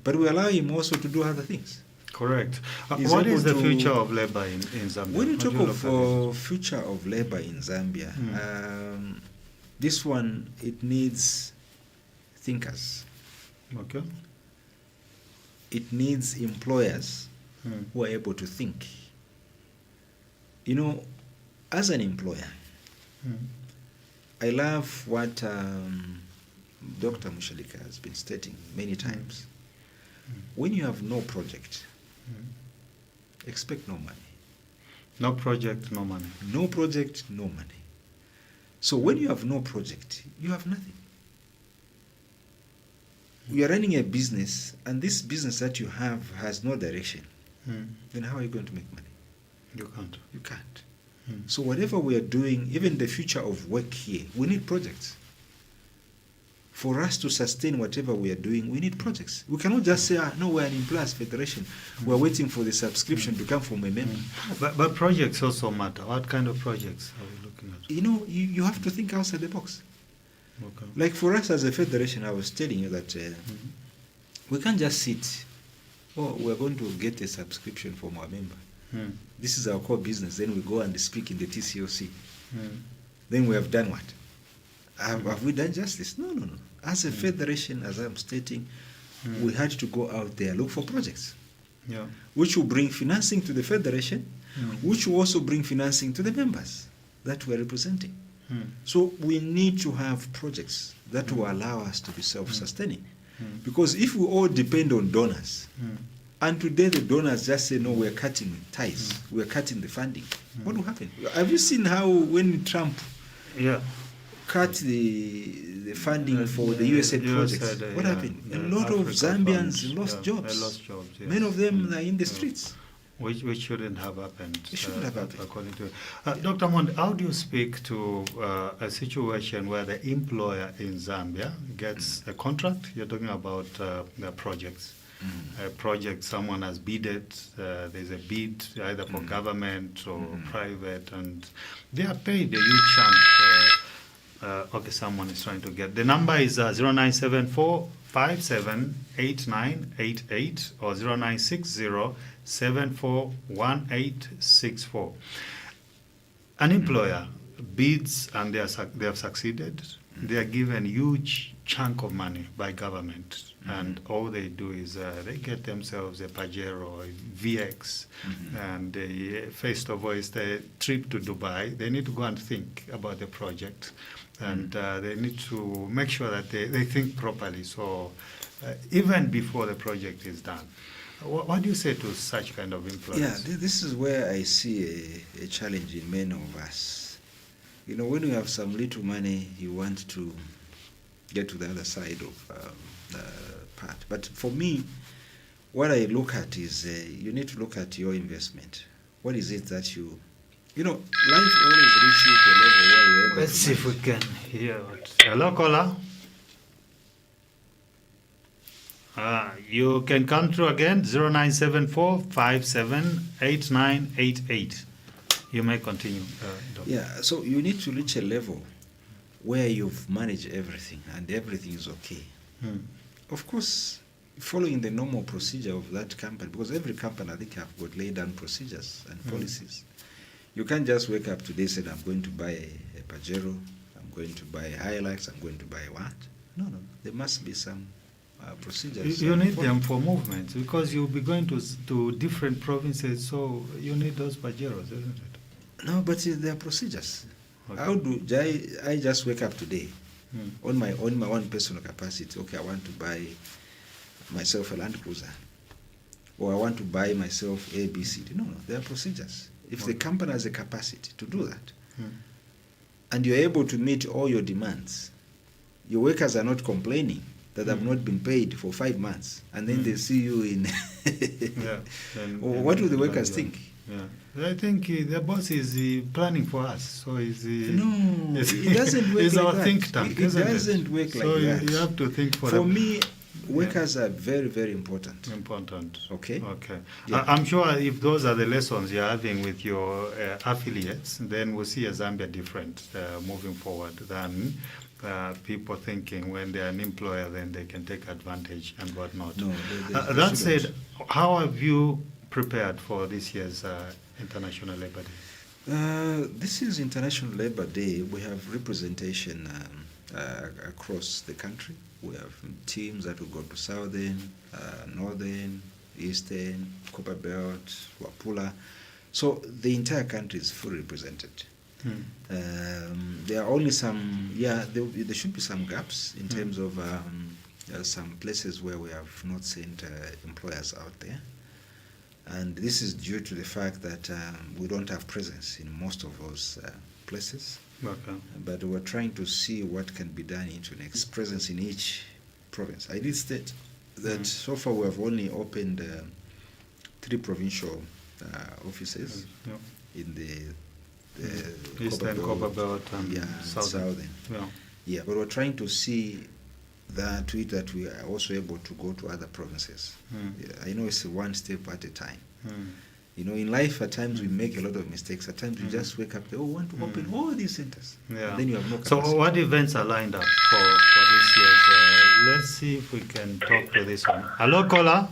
But we allow him also to do other things. Correct. What is the future of labor in Zambia? When you talk of future of labor in Zambia, this one, it needs thinkers. Okay. It needs employers who are able to think. You know, as an employer, I love what Dr. Mushalika has been stating many times. When you have no project, expect no money. No project, no money. No project, no money. So when you have no project, you have nothing. You are running a business, and this business that you have has no direction. Then how are you going to make money? You can't. You can't. So whatever we are doing, even the future of work here, we need projects. For us to sustain whatever we are doing, we need projects. We cannot just say, no, we're an employers federation. We're waiting for the subscription to come from a member. But projects also matter. What kind of projects are we looking at? You know, you have to think outside the box. Okay. Like for us as a federation, I was telling you that we can't just sit, we're going to get a subscription from our member. This is our core business. Then we go and speak in the TCOC. Then we have done what? Have we done justice? No. As a federation, as I'm stating, we had to go out there, look for projects, which will bring financing to the federation, which will also bring financing to the members that we're representing. So we need to have projects that will allow us to be self-sustaining. Because if we all depend on donors, and today the donors just say, no, we're cutting ties, we're cutting the funding, what will happen? Have you seen how when Trump cut the funding for the USAID projects, what happened? A lot of Zambians lost jobs. Many of them are in the streets. Which shouldn't have happened. It shouldn't have happened. According to Dr. Monde, how do you speak to a situation where the employer in Zambia gets a contract? You're talking about the projects. A project someone has bidded, there's a bid either for government or private, and they are paid a huge chunk. Okay, someone is trying to get. The number is 0974 578988 or 0960 741864. An employer bids and they have succeeded. They are given huge chunk of money by government, and all they do is they get themselves a Pajero or a VX, and first of all is the trip to Dubai. They need to go and think about the project, and they need to make sure that they think properly. So even before the project is done. What do you say to such kind of employers? Yeah, this is where I see a challenge in many of us. You know, when you have some little money, you want to get to the other side of the part. But for me, what I look at is you need to look at your investment. What is it that you know, life always reaches you to a level where you're able Let's see if we can hear what. Hello, caller. You can come through again, 0974 578988. You may continue, Doctor. Yeah, so you need to reach a level where you've managed everything and everything is okay. Of course, following the normal procedure of that company, because every company I think have got laid down procedures and policies. You can't just wake up today and say, I'm going to buy a Pajero, I'm going to buy Hilux, I'm going to buy what? No. There must be some procedures. You need them for movement because you'll be going to different provinces, so you need those Pajeros, isn't it? No, but there are procedures. Okay. How do I just wake up today on my own personal capacity? Okay, I want to buy myself a Land Cruiser, or I want to buy myself A, B, C, D. No, there are procedures. If the company has a capacity to do that, and you're able to meet all your demands, your workers are not complaining that have not been paid for 5 months, and then they see you in. What do the workers think? Yeah, I think the boss is planning for us. So is no, it doesn't work it's like our that. think tank. It doesn't work like so that. So you have to think for them. Me, workers are very, very important. Okay. Yeah. I'm sure if those are the lessons you're having with your affiliates, then we'll see a Zambia different moving forward than people thinking when they're an employer, then they can take advantage and whatnot. No, that said, how have you prepared for this year's International Labour Day? This is International Labour Day. We have representation across the country. We have teams that will go to Southern, Northern, Eastern, Copper Belt, Wapula. So the entire country is fully represented. There are only some, there should be some gaps in terms of some places where we have not sent employers out there. And this is due to the fact that we don't have presence in most of those places. Okay. But we're trying to see what can be done into next presence in each province. I did state that so far we have only opened 3 provincial offices in the Eastern Copperbelt and Southern. Yeah, but we're trying to see that we are also able to go to other provinces. I know it's one step at a time. You know, in life at times we make a lot of mistakes. At times we just wake up, we want to open all these centers. Yeah. Then you have no capacity. So what events are lined up for this year's? Let's see if we can talk to this one. Hello, caller.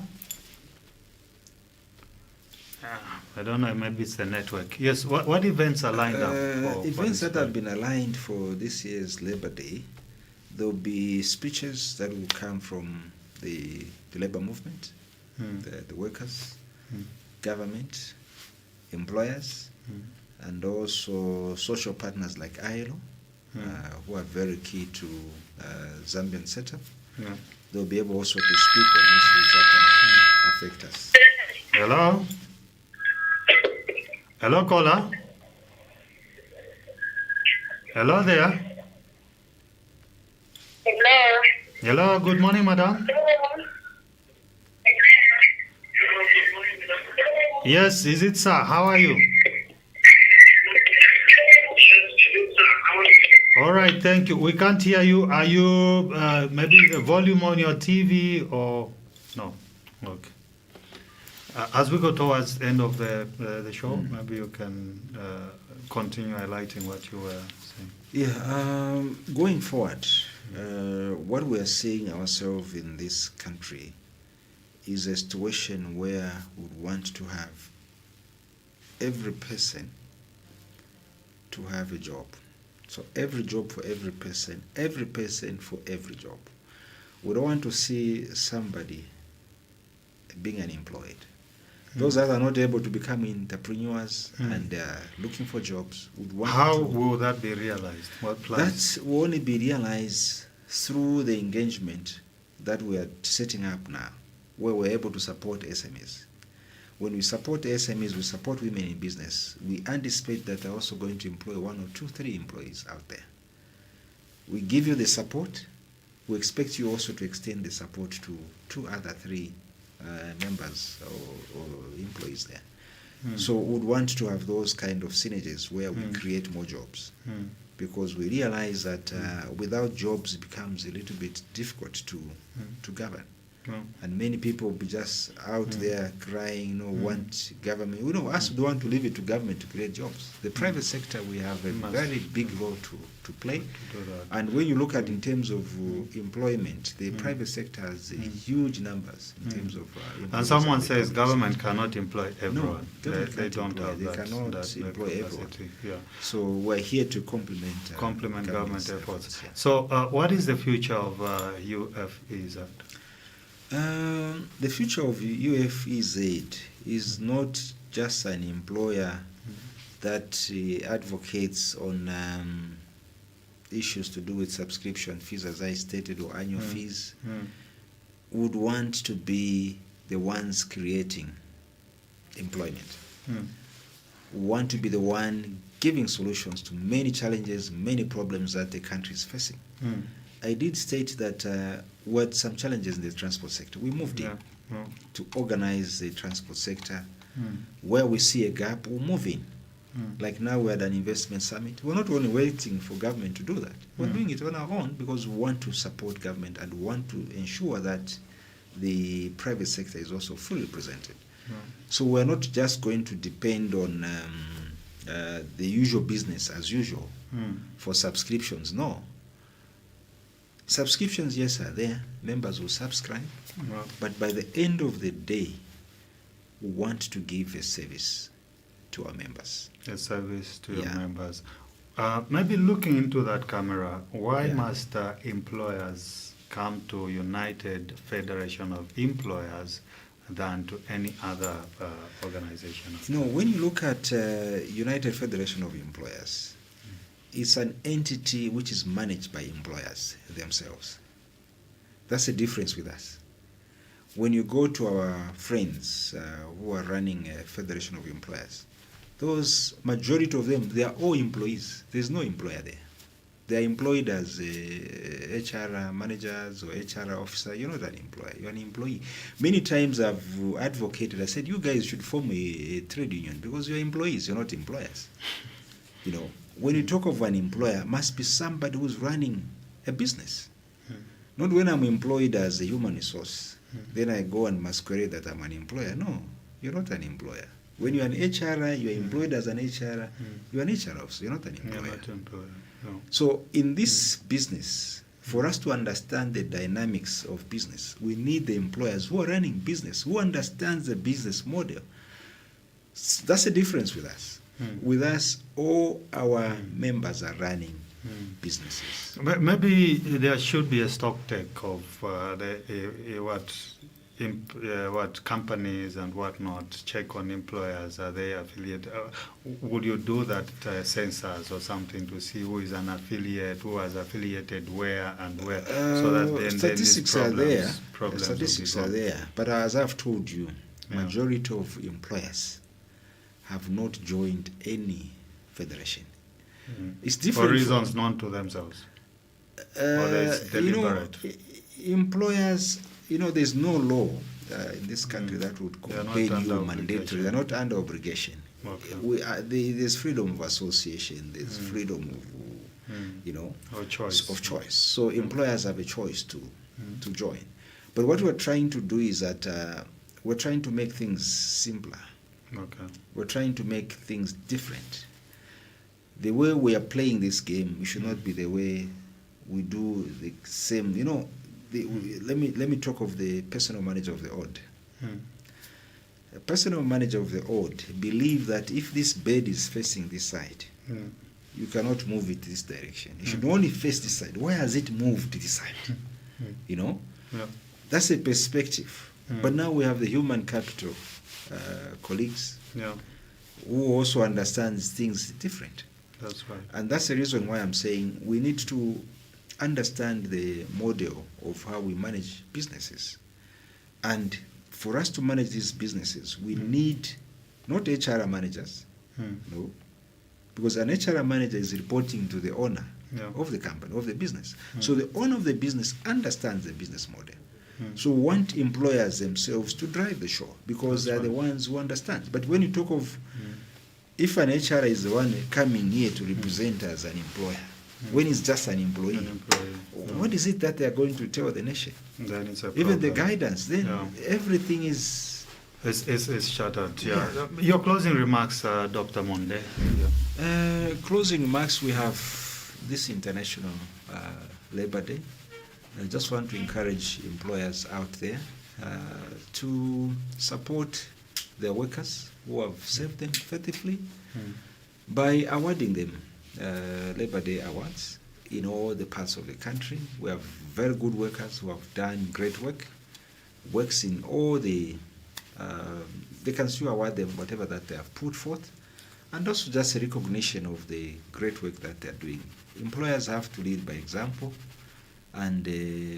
I don't know, maybe it's the network. Yes, what events are lined up for events this that have been aligned for this year's Labor Day? There'll be speeches that will come from the labor movement, the workers, government, employers, and also social partners like ILO, who are very key to Zambian setup. They'll be able also to speak on issues that affect us. Hello? Hello, caller? Hello there? Hello. Hello, good morning, madam. Yes, is it sir? How are you? All right, thank you. We can't hear you. Are you maybe the volume on your TV or no? Okay. As we go towards the end of the show, maybe you can continue highlighting what you were saying. Yeah, going forward, what we are seeing ourselves in this country is a situation where we want to have every person to have a job. So every job for every person for every job. We don't want to see somebody being unemployed. Those that are not able to become entrepreneurs and looking for jobs would want How will that be realized? What plans? That will only be realized through the engagement that we are setting up now, where we're able to support SMEs. When we support SMEs, we support women in business. We anticipate that they're also going to employ 1 or 2, 3 employees out there. We give you the support. We expect you also to extend the support to 2 other 3 members or employees there. So we would want to have those kind of synergies where we create more jobs, because we realize that without jobs it becomes a little bit difficult to govern. And many people will be just out there crying, want government. We don't want to leave it to government to create jobs. The private sector, we have a very big role to play. And when you look at in terms of employment, the private sector has huge numbers in terms of and someone says government cannot employ everyone. No, they don't have they cannot employ everyone. Yeah. So we're here to complement government efforts. So what is the future of UFEZ? The future of UFEZ is not just an employer that advocates on issues to do with subscription fees, as I stated, or annual fees. Would want to be the ones creating employment. Want to be the one giving solutions to many challenges, many problems that the country is facing. I did state that we had some challenges in the transport sector. We moved in to organize the transport sector. Where we see a gap, we'll move in. Like now we had an investment summit. We're not only waiting for government to do that. We're doing it on our own because we want to support government and want to ensure that the private sector is also fully represented. So we're not just going to depend on the usual business as usual for subscriptions. No. Subscriptions, yes, are there. Members will subscribe. But by the end of the day, we want to give a service to our members. A service to your members. Maybe looking into that camera, why must employers come to United Federation of Employers than to any other organization? No, when you look at United Federation of Employers, it's an entity which is managed by employers themselves. That's the difference with us. when you go to our friends who are running a federation of employers, those majority of them, they are all employees. There's no employer there. They are employed as HR managers or HR officer. You're not an employer, you're an employee. Many times I've advocated, I said, you guys should form a trade union because you're employees, you're not employers. You know, when you talk of an employer, must be somebody who's running a business. Not when I'm employed as a human resource, then I go and masquerade that I'm an employer. No, you're not an employer. When you're an HR, you're employed as an HR, you're an HR officer, you're not an employer. You're not an employer. No. So in this business, for us to understand the dynamics of business, we need the employers who are running business, who understands the business model. That's the difference with us. With us, all our members are running businesses. Maybe there should be a stock take of what companies and whatnot check on employers. Are they affiliated? Would you do that census or something to see who is an affiliate, who has affiliated where and where, so that then statistics are there. Statistics are will be there, but as I've told you, majority of employers have not joined any federation. It's different for reasons known to themselves. Or it's deliberate. Employers, there's no law in this country that would compel you mandatory. They're not under obligation. Okay. There's freedom of association. There's freedom of, of choice. So employers have a choice to join. But what we're trying to do is that we're trying to make things simpler. Okay. We're trying to make things different. The way we are playing this game, we should not be the way we do the same. Let me talk of the personal manager of the odd. A personal manager of the odd believe that if this bed is facing this side, you cannot move it this direction. You should only face this side. Why has it moved this side? Yeah. That's a perspective. But now we have the human capital colleagues who also understands things different. That's right. And that's the reason why I'm saying we need to understand the model of how we manage businesses. And for us to manage these businesses, we need not HR managers, no, because an HR manager is reporting to the owner of the company, of the business. So the owner of the business understands the business model. So we want employers themselves to drive the show because they're the ones who understand. But when you talk of if an HR is the one coming here to represent as an employer, when it's just an employee, what is it that they are going to tell the nation? Then it's a even the guidance, then everything is shattered. Your closing remarks, Dr. Monde. Closing remarks, we have this International Labor Day. I just want to encourage employers out there to support their workers who have served them faithfully by awarding them Labor Day awards in all the parts of the country. We have very good workers who have done great works in all the, they can still award them whatever that they have put forth, and also just a recognition of the great work that they're doing. Employers have to lead by example, and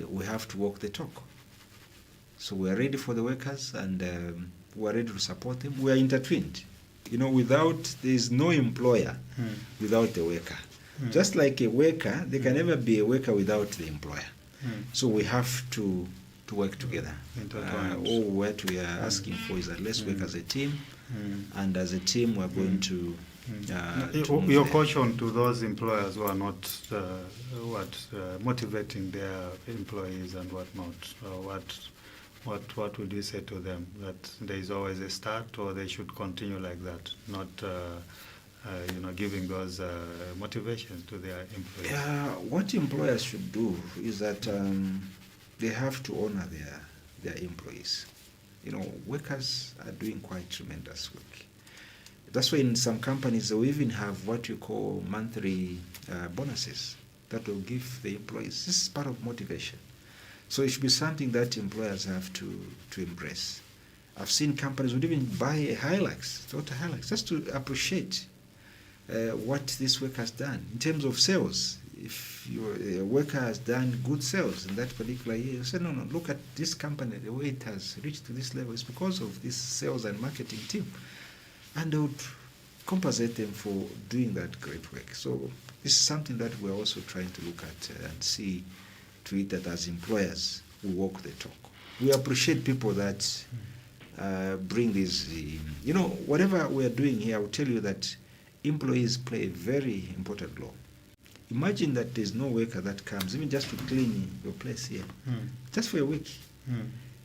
we have to walk the talk. So we are ready for the workers, and we are ready to support them. We are intertwined. There is no employer without the worker. Just like a worker, there can never be a worker without the employer. So we have to work together. All what we are asking for is that let's work as a team, and as a team we are going to your caution to those employers who are not motivating their employees and whatnot, what would you say to them? That there is always a start, or they should continue like that, not giving those motivations to their employees? What employers should do is that they have to honor their employees. Workers are doing quite tremendous work. That's why in some companies they will even have what you call monthly bonuses that will give the employees. This is part of motivation. So it should be something that employers have to embrace. I've seen companies would even buy a Hilux, Toyota Hilux, just to appreciate what this work has done in terms of sales. if your worker has done good sales in that particular year, you say, no, look at this company, the way it has reached to this level is because of this sales and marketing team. And they would compensate them for doing that great work. So this is something that we're also trying to look at and see to it that as employers, we walk the talk. We appreciate people that bring this, whatever we're doing here, I will tell you that employees play a very important role. Imagine that there's no worker that comes, even just to clean your place here, just for a week.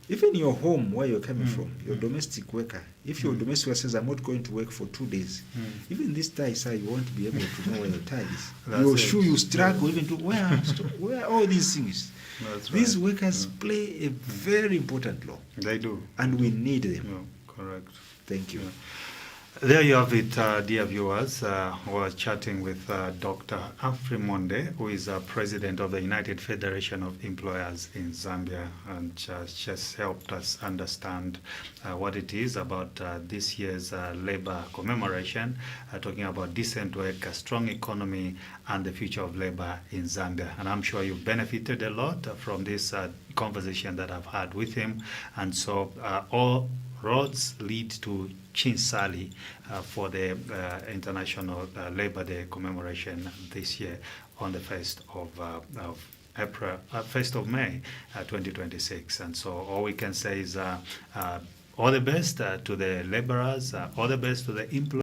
Even your home where you're coming from, your domestic worker, if your domestic worker says, I'm not going to work for 2 days, even this tie, sir, you won't be able to know where your tie is. Your shoe, you struggle even to where all these things. That's These right. workers play a very important role. They do. And we need them. Yeah, correct. Thank you. Yeah. There you have it, dear viewers. We're chatting with Dr. Humphrey Monde, who is president of the United Federation of Employers in Zambia, and just helped us understand what it is about this year's labor commemoration, talking about decent work, a strong economy, and the future of labor in Zambia. And I'm sure you've benefited a lot from this conversation that I've had with him. And so all roads lead to Chinsali for the International Labor Day commemoration this year on the 1st of April, 1st of May, 2026. And so all we can say is all the best to the laborers, all the best to the employees.